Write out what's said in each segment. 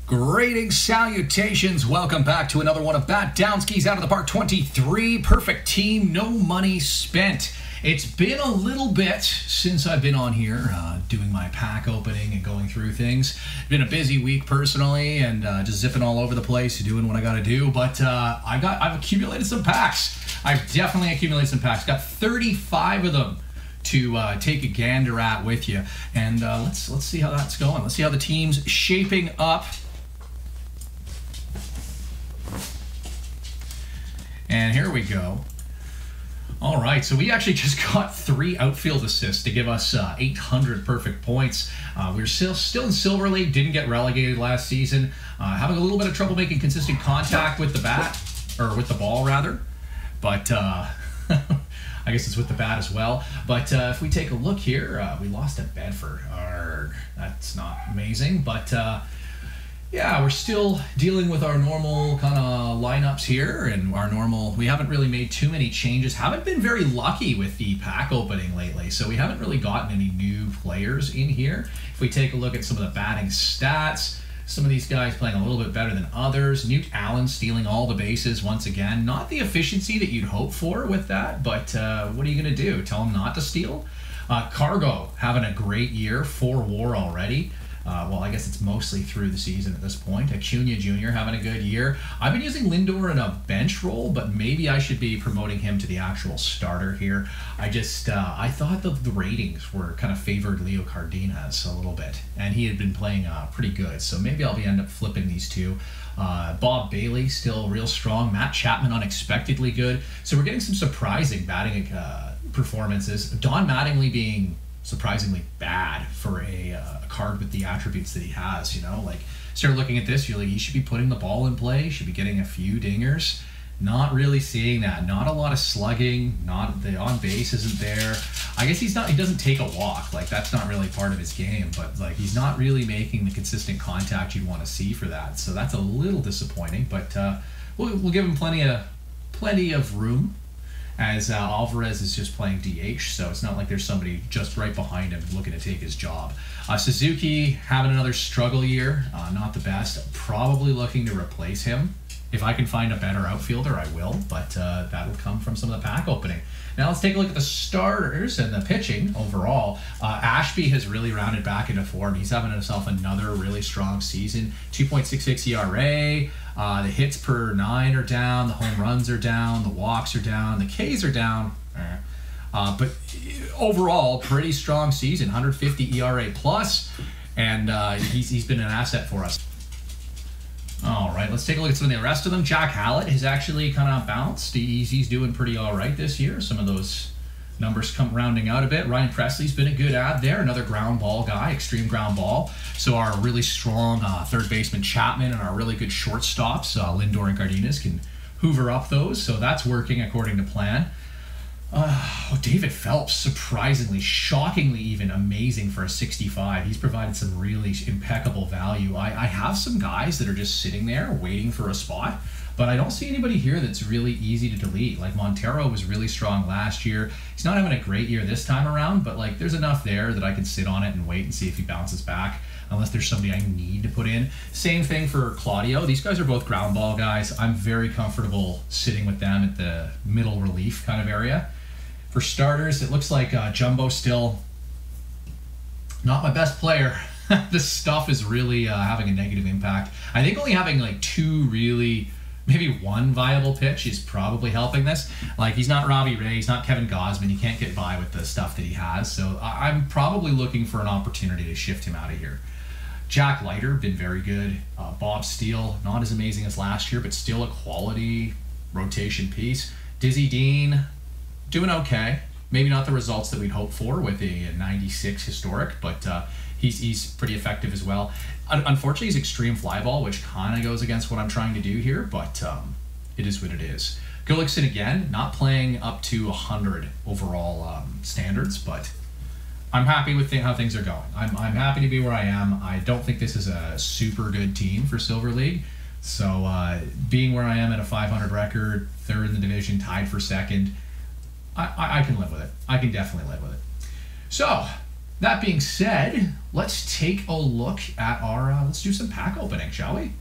Greetings, salutations, welcome back to another one of Batdownski's Out of the Park 23 Perfect Team, no money spent. It's been a little bit since I've been on here doing my pack opening and going through things. Been a busy week personally and just zipping all over the place, doing what I gotta do, but I've accumulated some packs. I've definitely accumulated some packs. Got 35 of them to take a gander at with you, and let's see how that's going. Let's see how the team's shaping up. And here we go. All right, so we actually just got 3 outfield assists to give us 800 perfect points. We're still in Silver League, didn't get relegated last season. Having a little bit of trouble making consistent contact with the bat, or with the ball rather. But I guess it's with the bat as well. But if we take a look here, we lost at Bedford. That's not amazing, but yeah, we're still dealing with our normal kind of lineups here, and we haven't really made too many changes. Haven't been very lucky with the pack opening lately, so we haven't really gotten any new players in here. If we take a look at some of the batting stats, some of these guys playing a little bit better than others. Newt Allen stealing all the bases once again. Not the efficiency that you'd hope for with that, but what are you going to do? Tell him not to steal? Cargo having a great year, 4 WAR already. Well, I guess it's mostly through the season at this point. Acuna Jr. having a good year. I've been using Lindor in a bench role, but maybe I should be promoting him to the actual starter here. I thought the ratings were kind of favored Leo Cardenas a little bit, and he had been playing pretty good, so maybe I'll end up flipping these two. Bob Bailey still real strong. Matt Chapman unexpectedly good. So we're getting some surprising batting performances. Don Mattingly being surprisingly bad for a card with the attributes that he has, you know, like start looking at this, you're like, he should be putting the ball in play, should be getting a few dingers. Not really seeing that. Not a lot of slugging, not the on base isn't there. I guess he doesn't take a walk, like that's not really part of his game, but like he's not really making the consistent contact you'd want to see for that, so that's a little disappointing, but we'll give him plenty of room, as Alvarez is just playing DH, so it's not like there's somebody just right behind him looking to take his job. Suzuki having another struggle year, not the best. Probably looking to replace him. If I can find a better outfielder, I will, but that'll come from some of the pack opening. Now let's take a look at the starters and the pitching overall. Ashby has really rounded back into form. He's having himself another really strong season. 2.66 ERA. The hits per 9 are down. The home runs are down. The walks are down. The Ks are down. But overall, pretty strong season. 150 ERA plus, and he's been an asset for us. All right, let's take a look at some of the rest of them. Jack Hallett has actually kind of bounced. He's doing pretty all right this year. Some of those numbers come rounding out a bit. Ryan Presley's been a good ad there. Another ground ball guy, extreme ground ball. So our really strong third baseman Chapman and our really good shortstops, Lindor and Cardenas, can hoover up those. So that's working according to plan. David Phelps, surprisingly, shockingly even amazing for a 65. He's provided some really impeccable value. I have some guys that are just sitting there waiting for a spot, but I don't see anybody here that's really easy to delete. Like Montero was really strong last year. He's not having a great year this time around, but like there's enough there that I can sit on it and wait and see if he bounces back, unless there's somebody I need to put in. Same thing for Claudio. These guys are both ground ball guys. I'm very comfortable sitting with them at the middle relief kind of area. For starters, it looks like Jumbo still not my best player. This stuff is really having a negative impact. I think only having like 2 really, maybe 1 viable pitch is probably helping this. Like he's not Robbie Ray, he's not Kevin Gausman. You can't get by with the stuff that he has. So I'm probably looking for an opportunity to shift him out of here. Jack Leiter, been very good. Bob Steele, not as amazing as last year, but still a quality rotation piece. Dizzy Dean, doing okay. Maybe not the results that we'd hope for with a 96 historic, but he's pretty effective as well. Unfortunately, he's extreme fly ball, which kind of goes against what I'm trying to do here, but it is what it is. Gullickson again, not playing up to 100 overall standards, but I'm happy with how things are going. I'm happy to be where I am. I don't think this is a super good team for Silver League, so being where I am at a 500 record, 3rd in the division, tied for 2nd, I can live with it. I can definitely live with it. So, That being said, let's take a look at our, let's do some pack opening, shall we?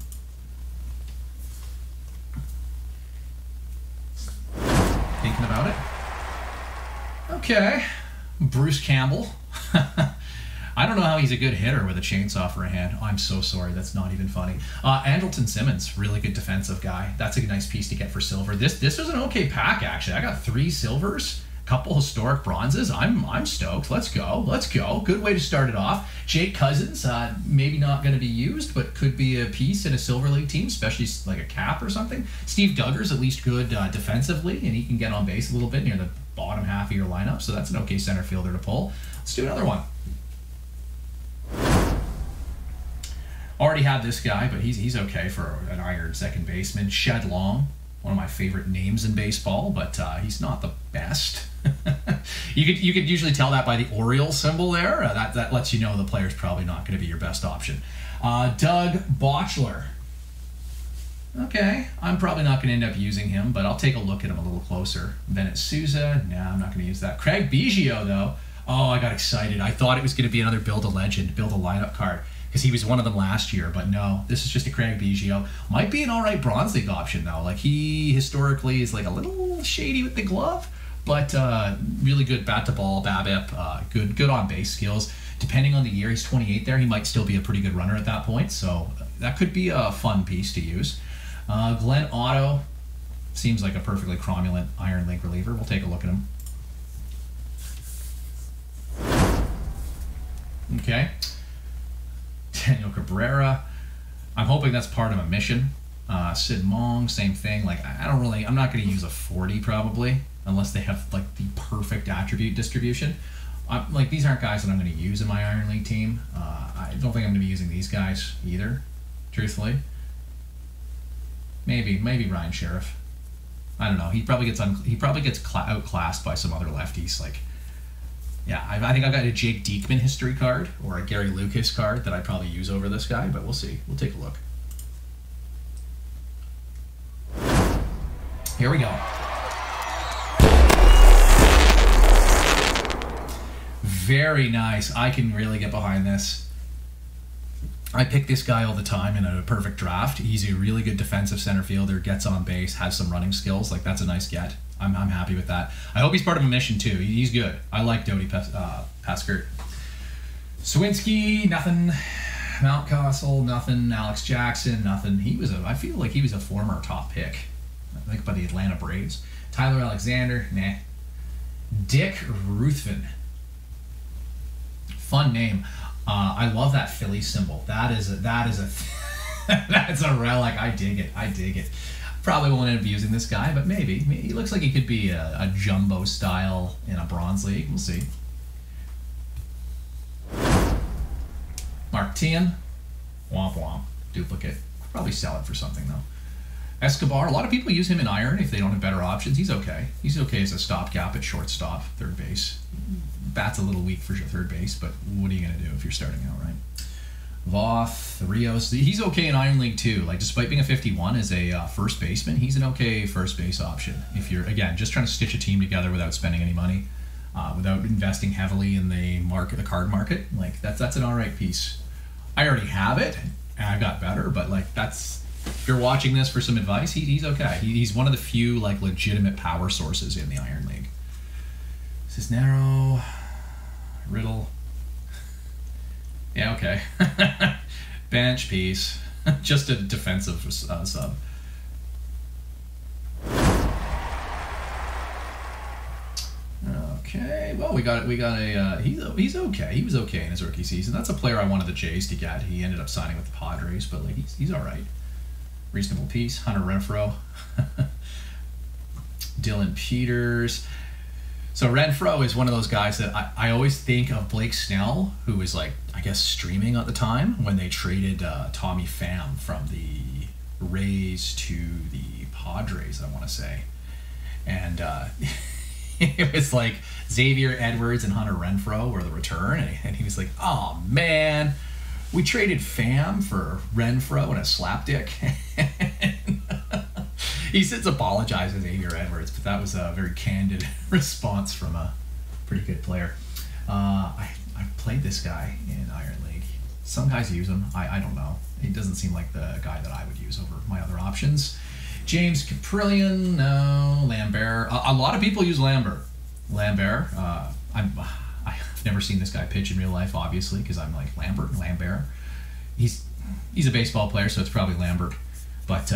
Thinking about it. Okay, Bruce Campbell. I don't know how he's a good hitter with a chainsaw for a hand. Oh, I'm so sorry, that's not even funny. Andrelton Simmons, really good defensive guy. That's a nice piece to get for silver. This was an okay pack, actually. I got 3 silvers, a couple historic bronzes. I'm stoked. Let's go. Let's go. Good way to start it off. Jake Cousins, maybe not going to be used, but could be a piece in a Silver League team, especially like a cap or something. Steve Duggar's at least good defensively, and he can get on base a little bit near the bottom half of your lineup, so that's an okay center fielder to pull. Let's do another one. Already had this guy, but he's okay for an iron second baseman. Shed Long, one of my favorite names in baseball, but he's not the best. you could usually tell that by the Orioles symbol there. That lets you know the player's probably not going to be your best option. Doug Botchler. Okay, I'm probably not going to end up using him, but I'll take a look at him a little closer. Bennett Sousa, nah, I'm not going to use that. Craig Biggio, though. Oh, I got excited. I thought it was going to be another Build a Legend, Build a Lineup card, because he was one of them last year, but no, this is just a Craig Biggio. Might be an all right Bronze League option, though. Like, he historically is like a little shady with the glove, but really good bat-to-ball, BABIP, good on-base skills. Depending on the year, he's 28 there. He might still be a pretty good runner at that point, so that could be a fun piece to use. Glenn Otto seems like a perfectly cromulent Iron League reliever. We'll take a look at him. Okay. Daniel Cabrera. I'm hoping that's part of a mission. Sid Mong, same thing. Like, I'm not going to use a 40 probably, unless they have like the perfect attribute distribution. Like, these aren't guys that I'm going to use in my Iron League team. I don't think I'm going to be using these guys either, truthfully. Maybe Ryan Sheriff. I don't know. He probably gets outclassed by some other lefties. Like, yeah, I think I've got a Jake Diekman history card or a Gary Lucas card that I'd probably use over this guy, but we'll see. We'll take a look. Here we go. Very nice. I can really get behind this. I pick this guy all the time in a perfect draft. He's a really good defensive center fielder, gets on base, has some running skills. Like, that's a nice get. I'm happy with that. I hope he's part of a mission too. He's good. I like Dodi Paskert. Swinski, nothing. Mountcastle, nothing. Alex Jackson, nothing. I feel like he was a former top pick, I think, by the Atlanta Braves. Tyler Alexander, nah. Dick Ruthven. Fun name. I love that Philly symbol. That is a that's a relic. I dig it. Probably won't end up using this guy, but maybe. He looks like he could be a jumbo style in a Bronze League. We'll see. Mark Tien. Womp womp. Duplicate. I'll probably sell it for something, though. Escobar. A lot of people use him in iron if they don't have better options. He's okay. He's okay as a stopgap at shortstop, third base. Bat's a little weak for third base, but what are you going to do if you're starting out, right? Voth, Rios, he's okay in Iron League too. Like, despite being a 51 as a first baseman, he's an okay first base option. If you're, again, just trying to stitch a team together without spending any money, without investing heavily in the card market, like that's an all right piece. I already have it, and I've got better, but like if you're watching this for some advice, he's okay. He's one of the few like legitimate power sources in the Iron League. Cisnero, Riddle. Yeah, okay. Bench piece. Just a defensive sub. Okay. Well, we got a. He's okay. He was okay in his rookie season. That's a player I wanted the Jays to get. He ended up signing with the Padres, but like he's all right. Reasonable piece. Hunter Renfroe. Dylan Peters. So Renfroe is one of those guys that I always think of Blake Snell, who was like, I guess, streaming at the time when they traded Tommy Pham from the Rays to the Padres, I want to say. And it was like Xavier Edwards and Hunter Renfroe were the return. And he was like, oh, man, we traded Pham for Renfroe and a slapdick. He since apologized to Xavier Edwards, but that was a very candid response from a pretty good player. I played this guy in Iron League. Some guys use him. I don't know. He doesn't seem like the guy that I would use over my other options. James Caprillion, no. Lambert. A lot of people use Lambert. I've never seen this guy pitch in real life, obviously, because I'm like Lambert. He's a baseball player, so it's probably Lambert. But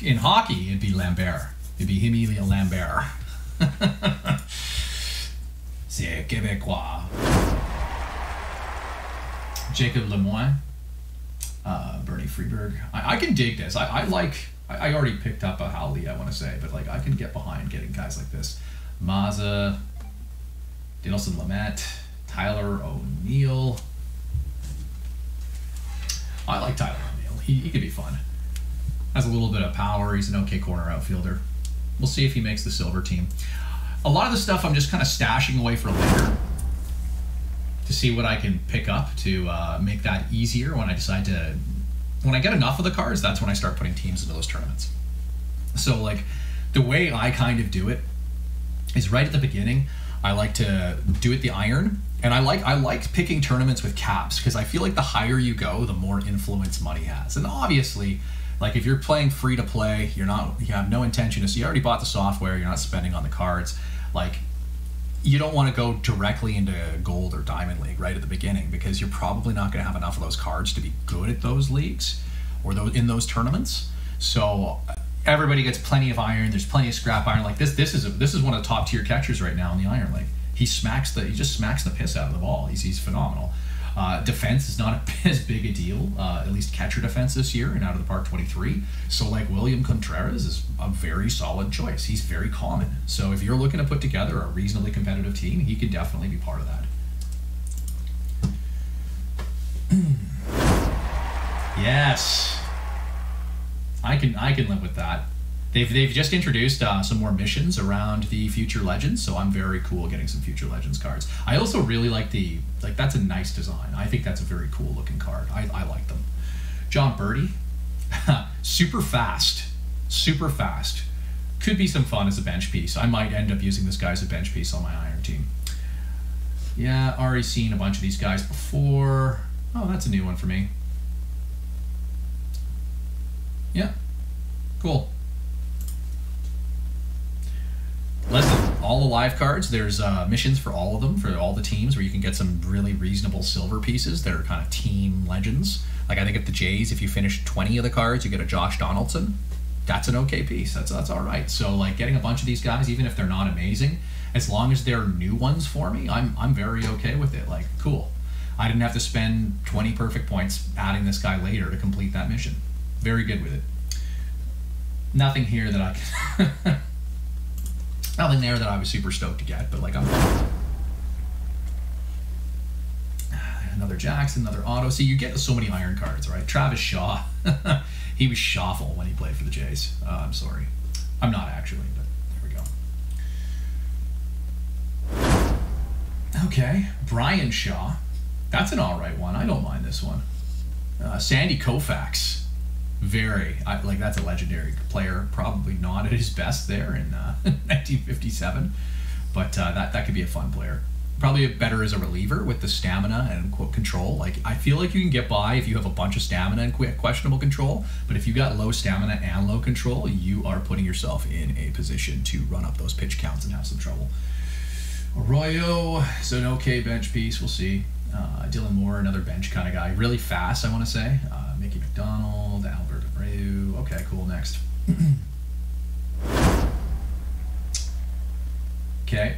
in hockey, it'd be Lambert. It'd be Emilien Lambert. C'est Québécois. Jacob Lemoyne. Bernie Freeberg. I can dig this. I already picked up a Howley, I want to say, but like I can get behind getting guys like this. Mazza, Dinelson Lamet, Tyler O'Neill. I like Tyler O'Neill. He could be fun. Has a little bit of power. He's an okay corner outfielder. We'll see if he makes the silver team. A lot of the stuff I'm just kind of stashing away for later to see what I can pick up to make that easier when I decide to... When I get enough of the cards, that's when I start putting teams into those tournaments. So like the way I kind of do it is right at the beginning, I like to do it the iron, and I like picking tournaments with caps because I feel like the higher you go, the more influence money has. And obviously, like if you're playing free to play, you have no intention to. You already bought the software, you're not spending on the cards. Like you don't want to go directly into gold or diamond league right at the beginning because you're probably not going to have enough of those cards to be good at those leagues or in those tournaments. So everybody gets plenty of iron. There's plenty of scrap iron. Like this is one of the top tier catchers right now in the iron league. He just smacks the piss out of the ball. He's phenomenal. Defense is not as big a deal, at least catcher defense this year in Out of the Park 23. So like William Contreras is a very solid choice. He's very common. So if you're looking to put together a reasonably competitive team, he could definitely be part of that. Yes. I can live with that. They've just introduced some more missions around the Future Legends, so I'm very cool getting some Future Legends cards. I also really like that's a nice design. I think that's a very cool looking card. I like them. John Birdie, super fast. Could be some fun as a bench piece. I might end up using this guy as a bench piece on my iron team. Yeah, already seen a bunch of these guys before. Oh, that's a new one for me. Yeah, cool. Listen, all the live cards, there's missions for all of them, for all the teams, where you can get some really reasonable silver pieces that are kind of team legends. Like I think at the Jays, if you finish 20 of the cards, you get a Josh Donaldson. That's an okay piece. That's all right. So like getting a bunch of these guys, even if they're not amazing, as long as they're new ones for me, I'm very okay with it. Like, cool. I didn't have to spend 20 perfect points adding this guy later to complete that mission. Very good with it. Nothing here that I can... Nothing there that I was super stoked to get, but like another Jackson, another Otto. See, you get so many iron cards, right? Travis Shaw. He was Shawful when he played for the Jays. I'm sorry. I'm not actually, but there we go. Okay, Brian Shaw. That's an alright one. I don't mind this one. Sandy Koufax. That's a legendary player. Probably not at his best there in 1957, but that could be a fun player. Probably better as a reliever with the stamina and control. Like I feel like you can get by if you have a bunch of stamina and questionable control, but if you got low stamina and low control, you are putting yourself in a position to run up those pitch counts and have some trouble. Arroyo is an okay bench piece. We'll see. Dylan Moore, another bench kind of guy. Really fast, I want to say. Mickey McDonald, Albert Abreu. Okay, cool. Next. Okay.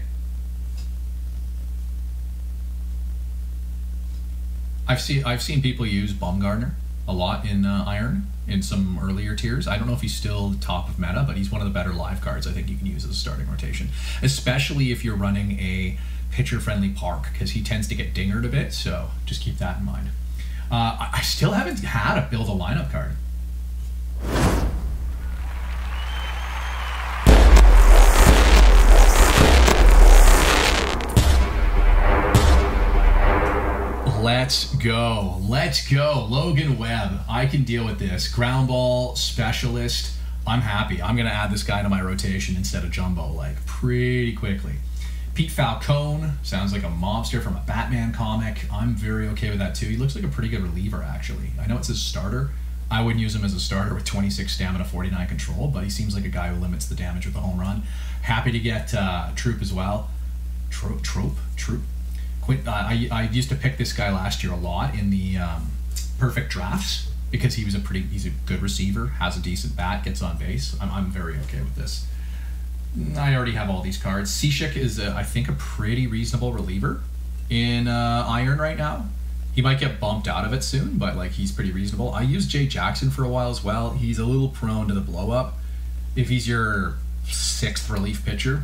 I've seen people use Baumgartner a lot in Iron in some earlier tiers. I don't know if he's still top of meta, but he's one of the better live cards I think you can use as a starting rotation, especially if you're running a pitcher-friendly park, because he tends to get dingered a bit, so just keep that in mind. I still haven't had a build a lineup card. Let's go. Let's go. Logan Webb. I can deal with this. Ground ball specialist. I'm happy. I'm going to add this guy to my rotation instead of Jumbo, like, pretty quickly. Pete Falcone sounds like a mobster from a Batman comic. I'm very okay with that too. He looks like a pretty good reliever, actually. I know it's his starter. I wouldn't use him as a starter with 26 stamina, 49 control, but he seems like a guy who limits the damage with a home run. Happy to get Troop as well. Troop. I used to pick this guy last year a lot in the perfect drafts because he's a good receiver, has a decent bat, gets on base. I'm very okay with this. I already have all these cards. Cishik is, I think, a pretty reasonable reliever in Iron right now. He might get bumped out of it soon, but like he's pretty reasonable. I used Jay Jackson for a while as well. He's a little prone to the blow up. If he's your 6th relief pitcher,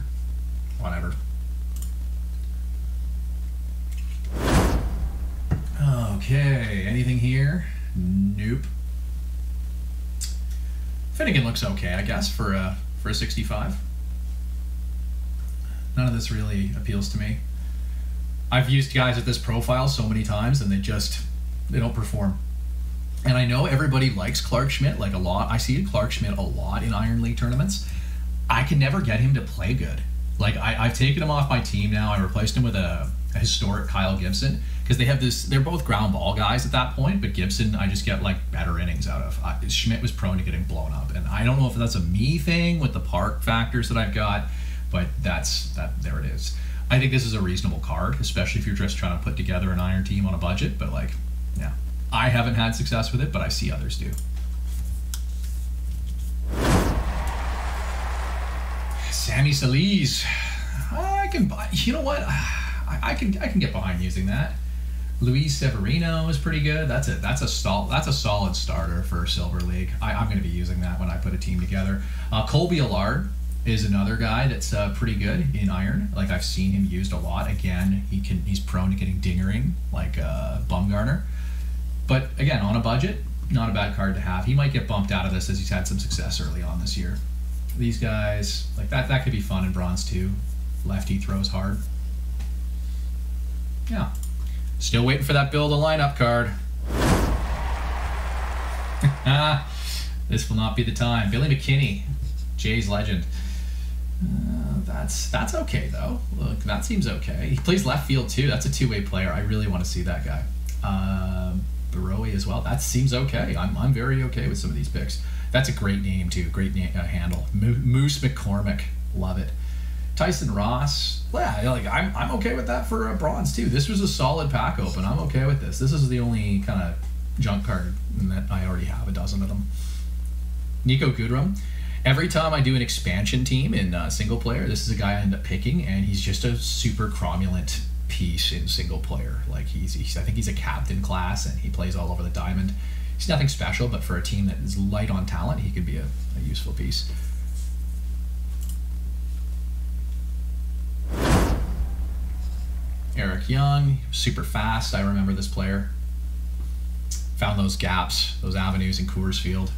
whatever. Okay, anything here? Nope. Finnegan looks okay, I guess, for a 65. None of this really appeals to me. I've used guys at this profile so many times and they don't perform. And I know everybody likes Clark Schmidt like a lot. I see Clark Schmidt a lot in Iron League tournaments. I can never get him to play good. Like I've taken him off my team now. I replaced him with a historic Kyle Gibson because they have this, they're both ground ball guys at that point, but Gibson I just get like better innings out of. Schmidt was prone to getting blown up, and I don't know if that's a me thing with the park factors that I've got, but there it is. I think this is a reasonable card, especially if you're just trying to put together an Iron team on a budget, but like, yeah. I haven't had success with it, but I see others do. Sammy Solis. I can buy, you know what? I can get behind using that. Luis Severino is pretty good. That's a solid starter for Silver League. I'm going to be using that when I put a team together. Colby Allard is another guy that's pretty good in Iron. Like I've seen him used a lot. Again, he's prone to getting dingering like Bumgarner. But again, on a budget, not a bad card to have. He might get bumped out of this as he's had some success early on this year. These guys, like that could be fun in Bronze too. Lefty throws hard. Yeah. Still waiting for that build a lineup card. This will not be the time. Billy McKinney, Jay's legend. That's okay though. Look, that seems okay. He plays left field too. That's a two-way player. I really want to see that guy. Baroe as well. That seems okay. I'm very okay with some of these picks. That's a great name too. Great name, handle. Moose McCormick. Love it. Tyson Ross. Yeah, like I'm okay with that for Bronze too. This was a solid pack open. I'm okay with this. This is the only kind of junk card that I already have a dozen of them. Nico Goodrum. Every time I do an expansion team in single player, this is a guy I end up picking, and he's just a super cromulent piece in single player. Like I think he's a captain class, and he plays all over the diamond. He's nothing special, but for a team that is light on talent, he could be a useful piece. Eric Young, super fast. I remember this player. Found those gaps, those avenues in Coors Field.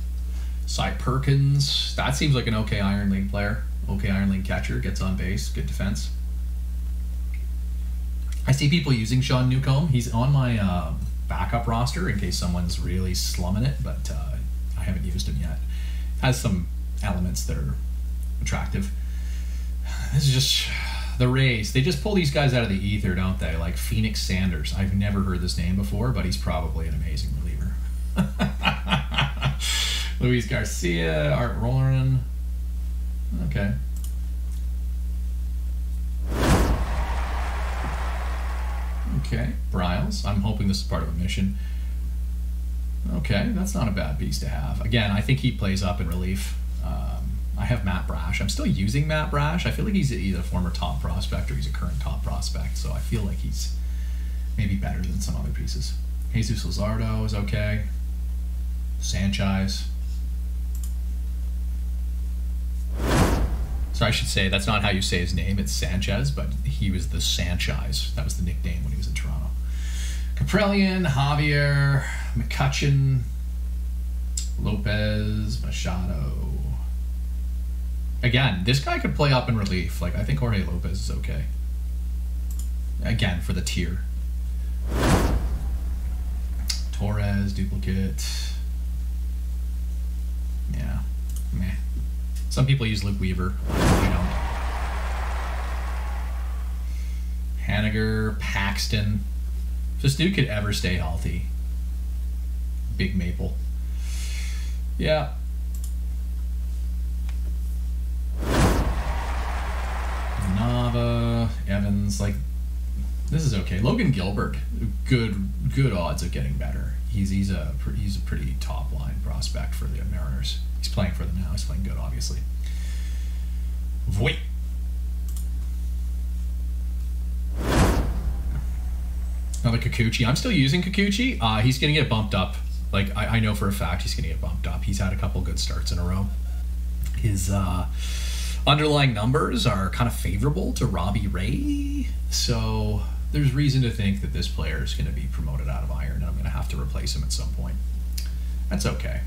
Cy Perkins, that seems like an okay Iron League player. Okay Iron League catcher, gets on base, good defense. I see people using Sean Newcomb. He's on my backup roster in case someone's really slumming it, but I haven't used him yet. Has some elements that are attractive. This is just the Rays. They just pull these guys out of the ether, don't they? Like Phoenix Sanders. I've never heard this name before, but he's probably an amazing reliever. Luis Garcia, Art Rollerin. Okay. Okay, Bryles. I'm hoping this is part of a mission. Okay, that's not a bad piece to have. Again, I think he plays up in relief. I have Matt Brash. I'm still using Matt Brash. I feel like he's either a former top prospect or he's a current top prospect, so I feel like he's maybe better than some other pieces. Jesus Luzardo is okay. Sanchez. So I should say, that's not how you say his name, it's Sanchez, but he was the Sanchez. That was the nickname when he was in Toronto. Kaprelian, Javier, McCutcheon, Lopez, Machado. Again, this guy could play up in relief. Like, I think Jorge Lopez is okay. Again, for the tier. Torres, duplicate. Yeah, meh. Some people use Luke Weaver. I Paxton. If this dude could ever stay healthy. Big Maple. Yeah. Nava, Evans, like, this is okay. Logan Gilbert, good odds of getting better. He's a pretty top line prospect for the Mariners. He's playing for them now. He's playing good, obviously. Voit. Another Kikuchi. I'm still using Kikuchi. He's going to get bumped up. Like, I know for a fact he's going to get bumped up. He's had a couple good starts in a row. His underlying numbers are kind of favorable to Robbie Ray. So there's reason to think that this player is going to be promoted out of Iron, and I'm going to have to replace him at some point. That's okay.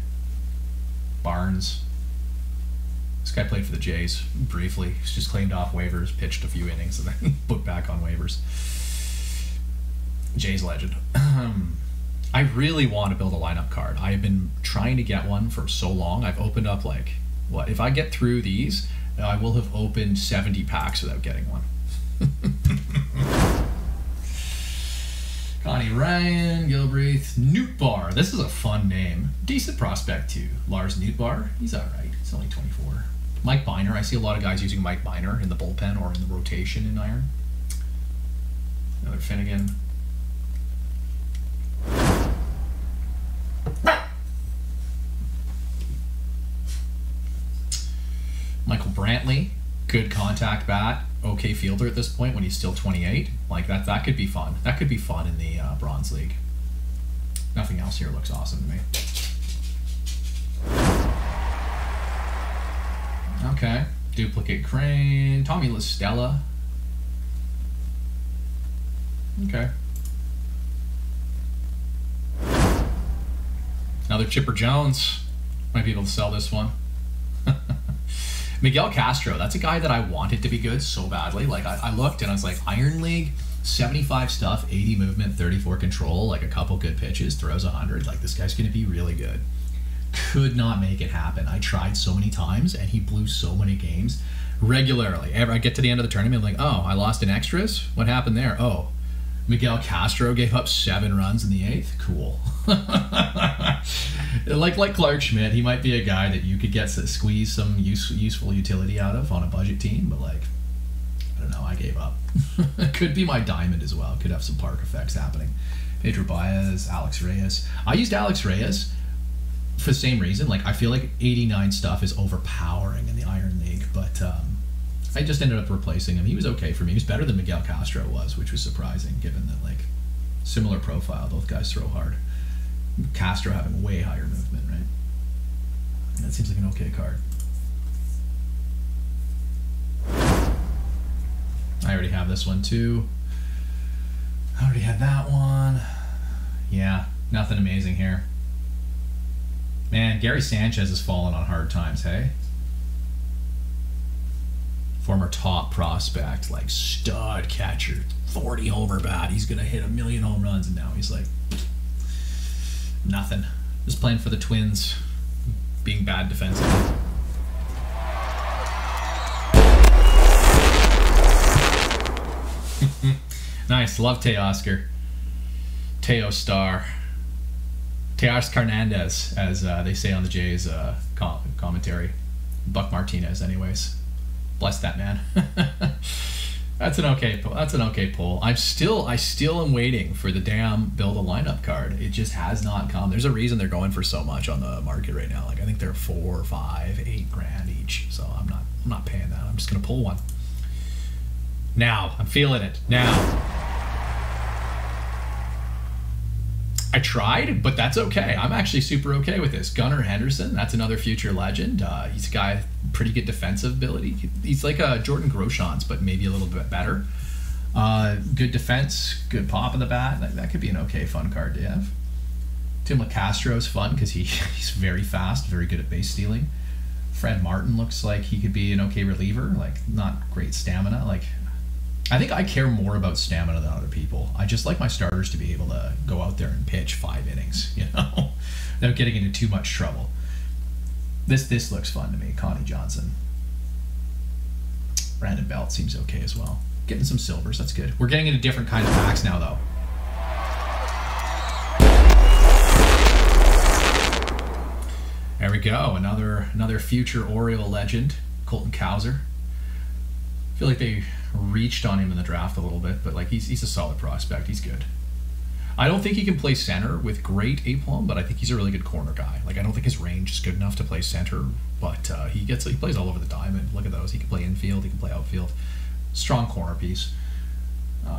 Barnes. This guy played for the Jays briefly. He's just claimed off waivers, pitched a few innings, and then put back on waivers. Jays legend. I really want to build a lineup card. I have been trying to get one for so long. I've opened up, like, what? If I get through these, I will have opened 70 packs without getting one. Connie Ryan, Gilbreth, Nootbaar. This is a fun name. Decent prospect too. Lars Nootbaar. He's all right. He's only 24. Mike Biner. I see a lot of guys using Mike Biner in the bullpen or in the rotation in Iron. Another Finnegan. Michael Brantley, good contact bat, okay fielder at this point when he's still 28. Like that could be fun. That could be fun in the Bronze League. Nothing else here looks awesome to me. Okay, duplicate Crane, Tommy LaStella. Okay. Another Chipper Jones. Might be able to sell this one. Miguel Castro, that's a guy that I wanted to be good so badly. Like, I looked and I was like, Iron League, 75 stuff, 80 movement, 34 control, like a couple good pitches, throws 100. Like, this guy's going to be really good. Could not make it happen. I tried so many times, and he blew so many games regularly. I get to the end of the tournament, I'm like, oh, I lost in extras? What happened there? Oh, Miguel Castro gave up 7 runs in the 8th? Cool. like Clark Schmidt, he might be a guy that you could get to squeeze some useful utility out of on a budget team, but like, I don't know, I gave up. Could be my diamond as well. Could have some park effects happening. Pedro Baez, Alex Reyes. I used Alex Reyes for the same reason. Like, I feel like 89 stuff is overpowering in the Iron League, but I just ended up replacing him. He was okay for me. He was better than Miguel Castro was, which was surprising given that, like, similar profile. Both guys throw hard. Castro having way higher movement, right? That seems like an okay card. I already have this one too. I already had that one. Yeah, nothing amazing here. Man, Gary Sanchez has fallen on hard times, hey? Former top prospect, like stud catcher, 40 homer bat. He's gonna hit 1 million home runs, and now he's like nothing. Just playing for the Twins, being bad defensively. Nice, love Teoscar. Teo Star. Teoscar Hernandez, as they say on the Jays commentary. Buck Martinez, anyways. Bless that man. That's an okay pull. I still am waiting for the damn build a lineup card. It just has not come. There's a reason they're going for so much on the market right now. Like, I think they're 4, 5, 8 grand each. So I'm not paying that. I'm just gonna pull one. Now I'm feeling it. Now I tried, but that's okay. I'm actually super okay with this. Gunnar Henderson, that's another future legend. He's a guy, pretty good defensive ability. He's like a Jordan Groshans, but maybe a little bit better. Good defense, good pop of the bat. That could be an okay fun card to have. Tim LaCastro is fun because he's very fast, very good at base stealing. Fred Martin looks like he could be an okay reliever, like not great stamina. Like, I think I care more about stamina than other people. I just like my starters to be able to go out there and pitch 5 innings, you know, without getting into too much trouble. This looks fun to me. Connie Johnson. Brandon Belt seems okay as well. Getting some silvers, that's good. We're getting into different kind of packs now, though. There we go, another future Oriole legend, Colton Cowser. I feel like they reached on him in the draft a little bit, but like he's a solid prospect. He's good. I don't think he can play center with great aplomb, but I think he's a really good corner guy. Like I don't think his range is good enough to play center, but he plays all over the diamond. Look at those. He can play infield. He can play outfield. Strong corner piece.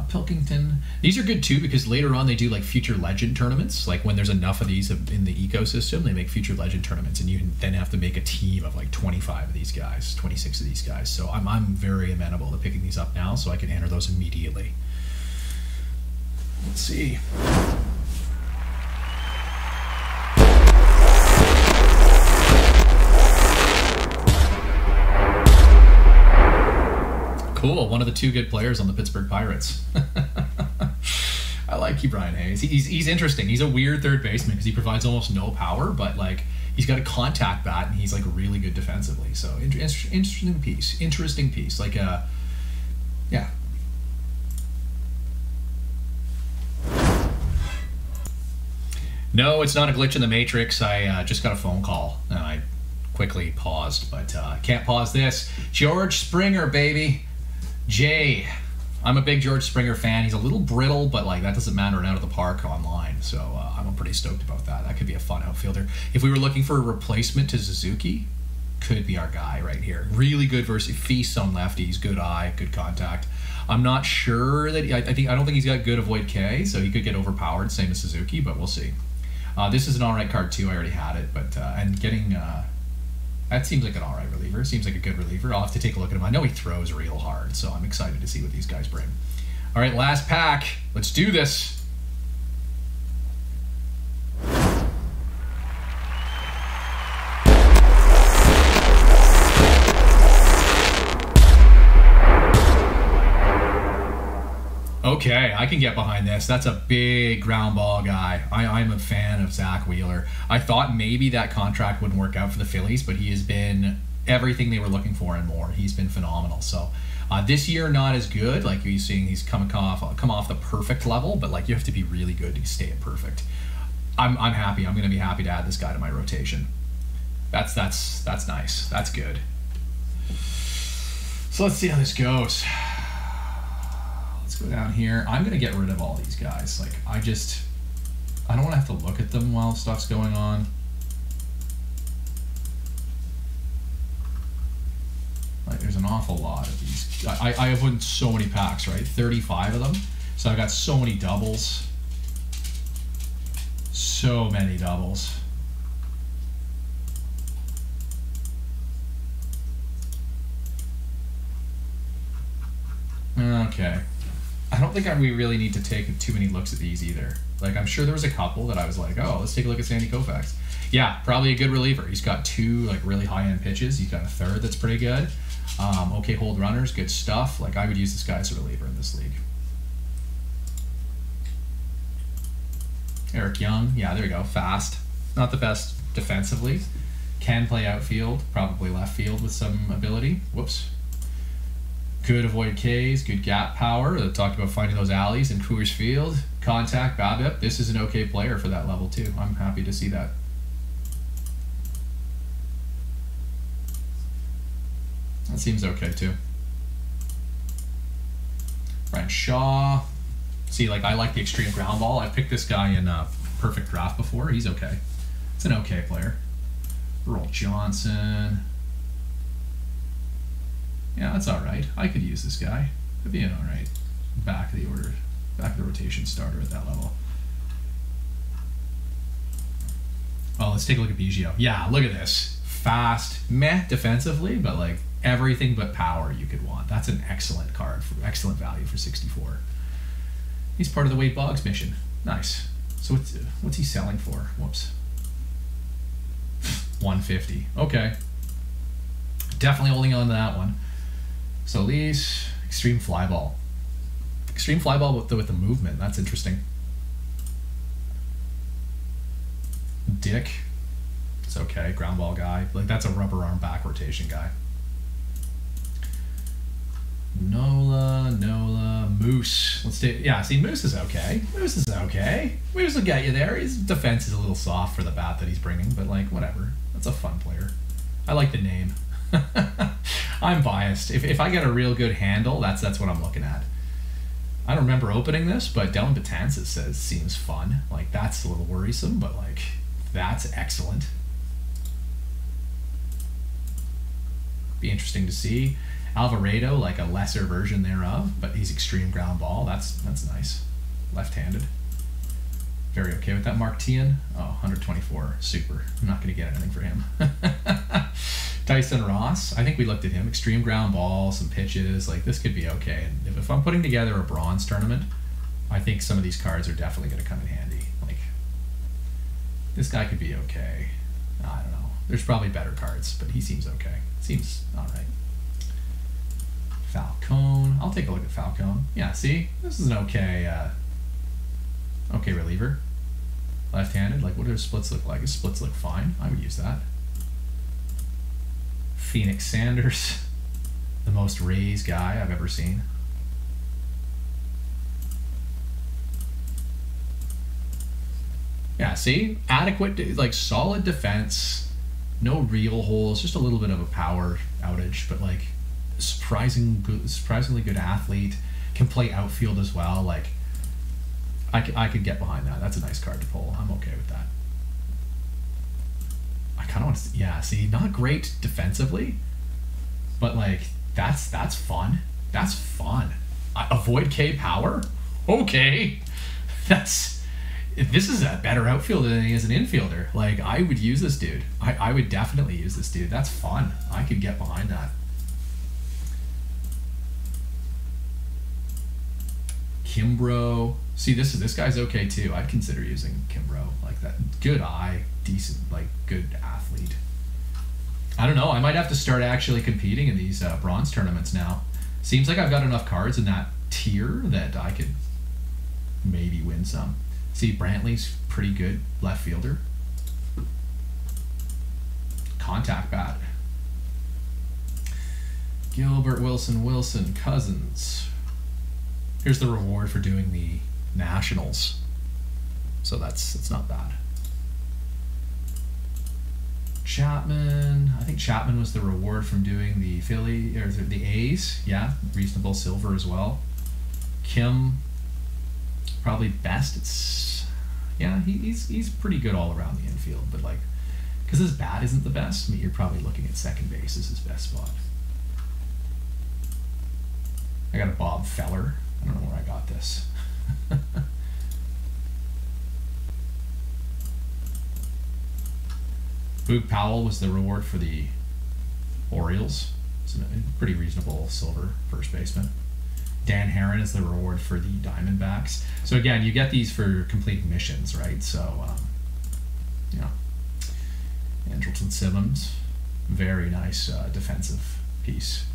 Pilkington. These are good too because later on they do like future legend tournaments. Like when there's enough of these in the ecosystem, they make future legend tournaments, and you then have to make a team of like 25 of these guys, 26 of these guys. So I'm very amenable to picking these up now, so I can enter those immediately. Let's see. Cool, one of the two good players on the Pittsburgh Pirates. I like you, Brian Hayes. He's interesting. He's a weird third baseman because he provides almost no power, but like he's got a contact bat and he's like really good defensively. So interesting piece. Interesting piece. Like yeah. No, it's not a glitch in the Matrix. I just got a phone call and I quickly paused, but can't pause this. George Springer, baby. Jay. I'm a big George Springer fan. He's a little brittle, but like that doesn't matter out of the park online. So I'm pretty stoked about that. That could be a fun outfielder. If we were looking for a replacement to Suzuki, could be our guy right here. Really good versus feasts on lefties, good eye, good contact. I'm not sure that I don't think he's got good avoid K, so he could get overpowered, same as Suzuki, but we'll see. This is an alright card too. I already had it, but and getting that seems like an alright reliever. Seems like a good reliever. I'll have to take a look at him. I know he throws real hard, so I'm excited to see what these guys bring. All right, last pack. Let's do this. Okay, I can get behind this. That's a big ground ball guy. I'm a fan of Zach Wheeler. I thought maybe that contract wouldn't work out for the Phillies, but he has been everything they were looking for and more. He's been phenomenal. So this year, not as good. Like you're seeing, he's come off the perfect level, but like you have to be really good to stay at perfect. I'm happy. I'm going to be happy to add this guy to my rotation. That's nice. That's good. So let's see how this goes. Let's go down here. I'm gonna get rid of all these guys. Like I don't want to have to look at them while stuff's going on. Like there's an awful lot of these. I have won so many packs, right? 35 of them. So I got so many doubles. So many doubles. Okay. I don't think we really need to take too many looks at these either. Like, I'm sure there was a couple that I was like, oh, let's take a look at Sandy Koufax. Yeah, probably a good reliever. He's got two, like, really high-end pitches. He's got a third that's pretty good. Okay hold runners, good stuff. Like, I would use this guy as a reliever in this league. Eric Young, yeah, there you go, fast. Not the best defensively. Can play outfield, probably left field with some ability. Whoops. Good avoid Ks, good gap power. I talked about finding those alleys in Coors Field. Contact, BABIP. This is an okay player for that level too. I'm happy to see that. That seems okay too. Brent Shaw. See, like I like the extreme ground ball. I picked this guy in Perfect Draft before. He's okay. It's an okay player. Earl Johnson. Yeah, that's all right. I could use this guy. Could be an all right back of the order, back of the rotation starter at that level. Oh, let's take a look at Biggio. Yeah, look at this. Fast, meh defensively, but like everything but power you could want. That's an excellent card for excellent value for 64. He's part of the Wade Boggs mission. Nice. So what's he selling for? Whoops. 150. Okay. Definitely holding on to that one. Solis, extreme fly ball. Extreme fly ball with the movement. That's interesting. Dick. It's okay. Ground ball guy. Like that's a rubber arm back rotation guy. Nola, Moose. Let's take, yeah, see, Moose is okay. Moose is okay. Moose will get you there. His defense is a little soft for the bat that he's bringing, but like, whatever. That's a fun player. I like the name. I'm biased. If I get a real good handle, that's what I'm looking at. I don't remember opening this, but Dellin Betances says seems fun. Like, that's a little worrisome, but like, that's excellent. Be interesting to see. Alvarado, like a lesser version thereof, but he's extreme ground ball. That's nice. Left-handed. Very okay with that. Mark Tian, 124, super. I'm not going to get anything for him. Dyson Ross, I think we looked at him. Extreme ground ball, some pitches. Like, this could be okay. And if I'm putting together a bronze tournament, I think some of these cards are definitely going to come in handy. Like, this guy could be okay. I don't know. There's probably better cards, but he seems okay. Seems all right. Falcone. I'll take a look at Falcone. Yeah, see? This is an okay okay reliever. Left-handed. Like, what do his splits look like? His splits look fine. I would use that. Phoenix Sanders. The most Rays guy I've ever seen. Yeah, see? Adequate, like, solid defense. No real holes. Just a little bit of a power outage, but like, surprisingly good athlete, can play outfield as well. Like, I could get behind that. That's a nice card to pull. I'm okay with that. I kind of want to, yeah, see, not great defensively, but like, that's fun. That's fun. Avoid K power? Okay. This is a better outfielder than he is an infielder. Like, I would use this dude. I would definitely use this dude. That's fun. I could get behind that. Kimbrough. See, this guy's okay too. I'd consider using Kimbrough. Like, that good eye, decent, like, good athlete. I don't know. I might have to start actually competing in these bronze tournaments now. Seems like I've got enough cards in that tier that I could maybe win some. See, Brantley's pretty good left fielder. Contact bat. Gilbert, Wilson, Cousins. Here's the reward for doing the Nationals. So it's not bad. Chapman. I think Chapman was the reward from doing the Philly or the A's. Yeah, reasonable silver as well. Kim, probably best. It's, yeah, he's pretty good all around the infield, but like, because his bat isn't the best, I mean, you're probably looking at second base as his best spot. I got a Bob Feller. I don't know where I got this. Boog Powell was the reward for the Orioles. It's a pretty reasonable silver first baseman. Dan Herron is the reward for the Diamondbacks. So again, you get these for completing missions, right? So, yeah. Andrelton Simmons, very nice defensive piece.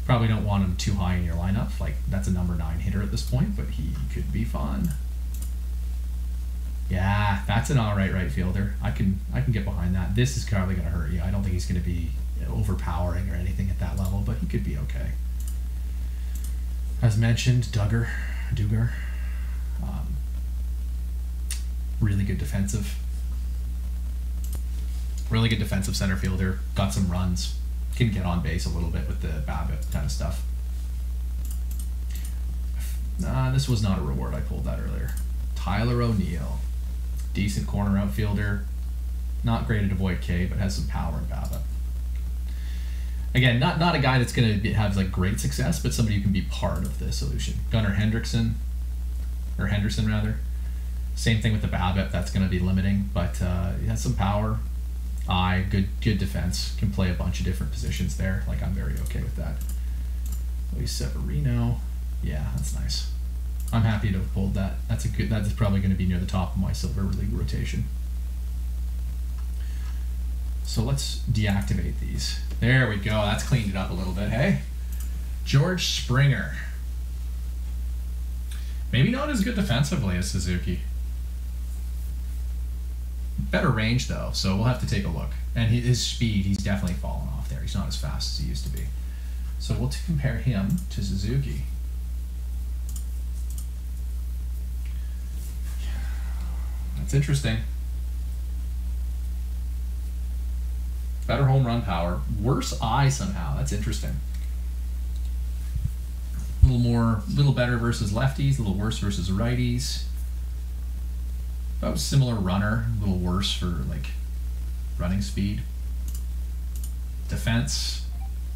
Probably don't want him too high in your lineup. Like, that's a number 9 hitter at this point, but he could be fun. Yeah, that's an all right fielder. I can get behind that. This is probably going to hurt you. I don't think he's going to be overpowering or anything at that level, but he could be okay. As mentioned, Duggar. Really good defensive. Really good defensive center fielder. Got some runs. Can get on base a little bit with the BABIP kind of stuff. This was not a reward. I pulled that earlier. Tyler O'Neill. Decent corner outfielder. Not great at avoid K, but has some power in BABIP. Again, not a guy that's going to have like great success, but somebody who can be part of the solution. Gunnar Henderson rather. Same thing with the BABIP. That's going to be limiting, but he has some power. Good defense. Can play a bunch of different positions there. Like, I'm very okay with that. Luis Severino. Yeah, that's nice. I'm happy to have pulled that. That's probably going to be near the top of my Silver League rotation. So let's deactivate these. There we go. That's cleaned it up a little bit, hey? George Springer. Maybe not as good defensively as Suzuki. Better range, though, so we'll have to take a look. And his speed, he's definitely fallen off there. He's not as fast as he used to be. So we'll compare him to Suzuki. That's interesting. Better home run power. Worse eye somehow. That's interesting. A little better versus lefties, a little worse versus righties. About similar runner, a little worse for like running speed. Defense,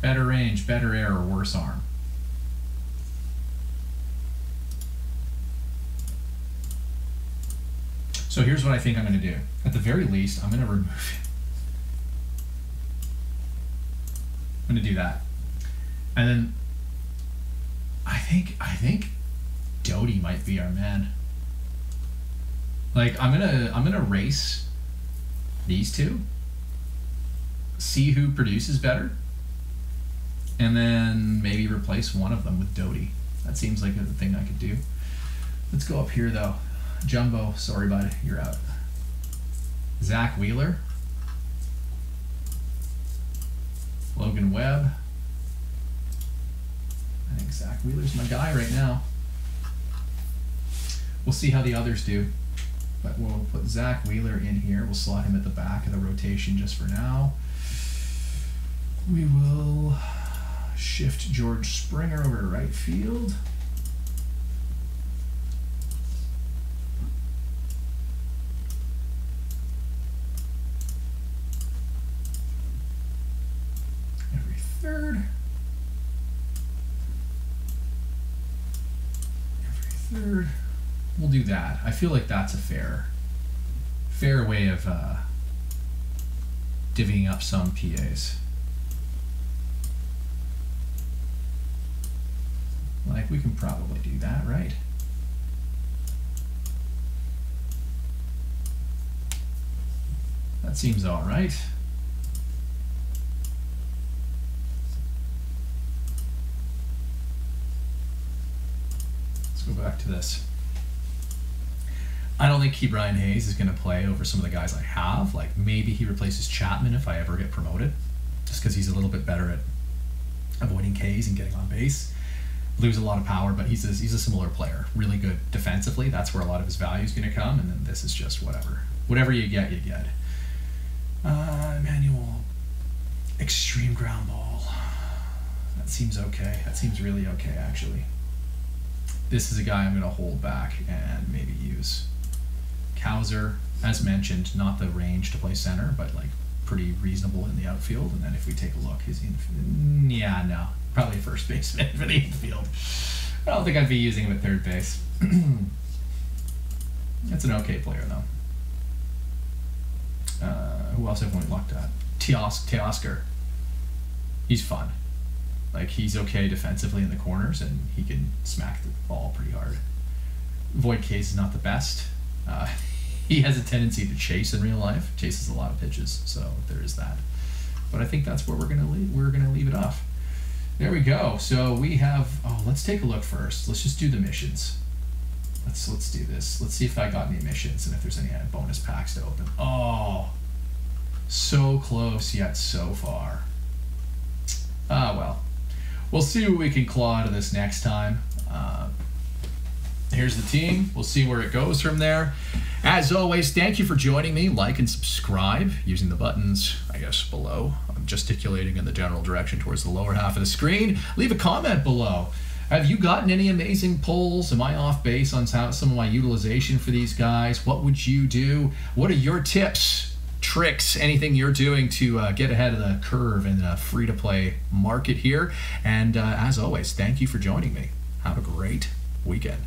better range, better air, or worse arm. So here's what I think I'm going to do. At the very least, I'm going to remove it. I'm going to do that. And then I think Doty might be our man. Like I'm gonna race these two, see who produces better, and then maybe replace one of them with Doty. That seems like a thing I could do. Let's go up here though. Jumbo, sorry bud, you're out. Zach Wheeler, Logan Webb. I think Zach Wheeler's my guy right now. We'll see how the others do. But we'll put Zach Wheeler in here. We'll slot him at the back of the rotation just for now. We will shift George Springer over to right field. Every third. Every third. We'll do that. I feel like that's a fair way of divvying up some PAs. Like we can probably do that, right? That seems all right. Let's go back to this. I don't think Brian Hayes is going to play over some of the guys I have. Like maybe he replaces Chapman if I ever get promoted, just because he's a little bit better at avoiding Ks and getting on base. Lose a lot of power, but he's a similar player. Really good defensively. That's where a lot of his value is going to come. And then this is just whatever. Whatever you get, you get. Manual extreme ground ball. That seems okay. That seems really okay, actually. This is a guy I'm going to hold back and maybe use. Cowser, as mentioned, not the range to play center, but like pretty reasonable in the outfield. And then if we take a look, his yeah, no, probably first baseman for the infield. I don't think I'd be using him at third base. That's an okay player though. Who else have we looked at? Teoscar. He's fun. Like he's okay defensively in the corners, and he can smack the ball pretty hard. Void Case is not the best. He has a tendency to chase in real life. Chases a lot of pitches, so there is that. But I think that's where we're gonna leave it off. There we go. So we have. Oh, let's take a look first. Let's just do the missions. Let's do this. Let's see if I got any missions and if there's any bonus packs to open. Oh, so close yet so far. Ah, well. We'll see what we can claw out of this next time. Here's the team. We'll see where it goes from there. As always, thank you for joining me. Like and subscribe using the buttons, I guess, below. I'm gesticulating in the general direction towards the lower half of the screen. Leave a comment below. Have you gotten any amazing pulls? Am I off base on some of my utilization for these guys? What would you do? What are your tips, tricks, anything you're doing to get ahead of the curve in the free-to-play market here? And as always, thank you for joining me. Have a great weekend.